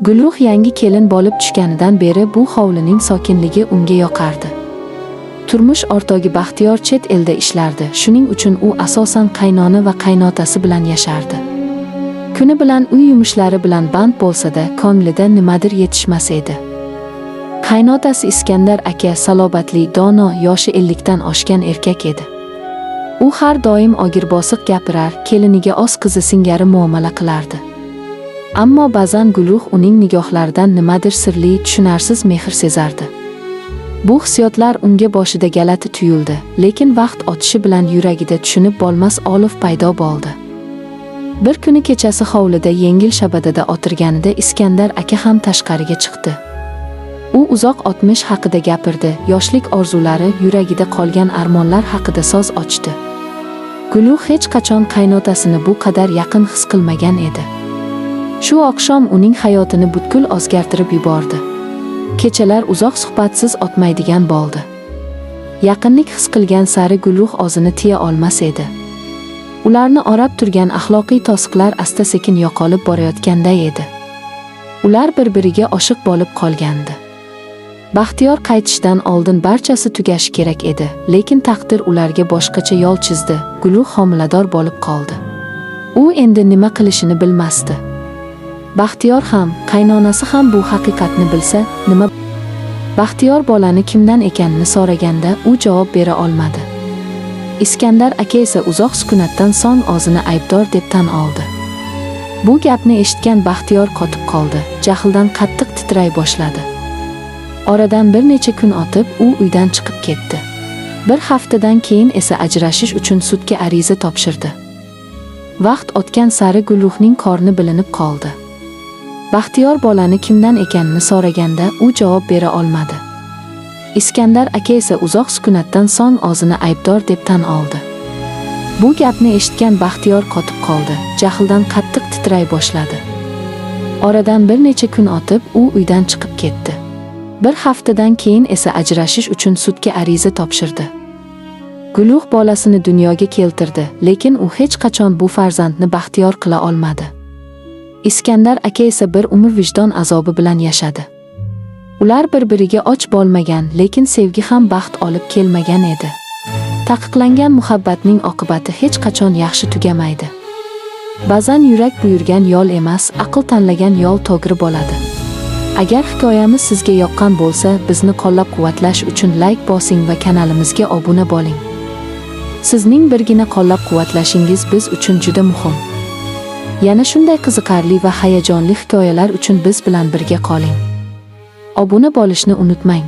Gulruh yangi kelin bo'lib tushganidan beri bu hovlining sokinligi unga yoqardi. Turmush o'rtog'i Baxtiyor chet elda ishlardi. Shuning uchun u asosan qaynona va qaynotasi bilan yashardi. Kuni bilan uy yumushlari bilan band bo'lsa-da, ko'nglida nimadir yetishmas edi. Qaynotasi Iskandar aka salobatli, dono, yoshi 50 dan oshgan erkak edi. U har doim ogir-bosiq gapirar, keliniga o'z qizi singari muomala qilardi. Ammo ba'zan Gulruh uning nigohlaridan nimadir sirli, tushunarsiz mehr sezardi. Bu hissiyotlar unga boshida galati tuyuldi, lekin vaqt o'tishi bilan yuragida tushunib bo'lmas olov paydo bo'ldi. Bir kuni kechasi hovlida yengil shabadada o'tirganida Iskandar aka ham tashqariga chiqdi. U uzoq o'tmish haqida gapirdi, yoshlik orzulari, yuragida qolgan armonlar haqida so'z ochdi. Gulruh hech qachon qaynotasini bu qadar yaqin his qilmagan edi. Shu oqshom uning hayotini butkul o'zgartirib yubordi. Kechalar uzoq suhbatsiz o'tmaydigan bo'ldi. Yaqinlik his qilgan sari Gulruh o'zini tiya olmas edi. Ularni o'rab turgan axloqiy to'siqlar asta-sekin yo'qolib borayotganday edi. Ular bir-biriga oshiq bo'lib qolgandi. Baxtiyor qaytishdan oldin barchasi tugashi kerak edi, lekin taqdir ularga boshqacha yo'l chizdi. Gulruh homilador bo'lib qoldi. U endi nima qilishini bilmasdi. Baxtiyor ham, qaynonasi ham bu haqiqatni bilsa, nima? Baxtiyor bolani kimdan ekanini so'raganda u javob bera olmadi. Iskandar aka esa uzoq sukunatdan so'ng o'zini aybdor deb tan oldi. Bu gapni eshitgan Baxtiyor qotib qoldi, jahldan qattiq titray boshladi. Oradan bir necha kun o'tib, u uydan chiqib ketdi. Bir haftadan keyin esa ajrashish uchun sudga ariza topshirdi. Vaqt o'tgan sari Gulruhning qorni bilinib qoldi. Baxtiyor bolani kimdan ekanini so'raganda u javob bera olmadi. Iskandar aka esa uzoq sukunatdan so'ng o'zini aybdor deb tan oldi. Bu gapni eshitgan Baxtiyor qotib qoldi, jahldan qattiq titray boshladi. Oradan bir necha kun o'tib, u uydan chiqib ketdi. Bir haftadan keyin esa ajrashish uchun sudga ariza topshirdi. Gulruh bolasini dunyoga keltirdi, lekin u hech qachon bu farzandni baxtiyor qila olmadi. Iskandar aka esa bir umr vijdon azobi bilan yashadi. Ular bir-biriga och bo'lmagan, lekin sevgi ham baxt olib kelmagan edi. Taqiqlangan muhabbatning oqibati hech qachon yaxshi tugamaydi. Ba'zan yurak buyurgan yo'l emas, aql tanlagan yo'l to'g'ri bo'ladi. Agar hikoyamiz sizga yoqqan bo'lsa, bizni qo'llab-quvvatlash uchun like bosing va kanalimizga obuna bo'ling. Sizning birgina qo'llab-quvvatlashingiz biz uchun juda muhim. Yana shunday qiziqarli va hayajonli hikoyalar uchun biz bilan birga qoling. Obuna bo'lishni unutmang.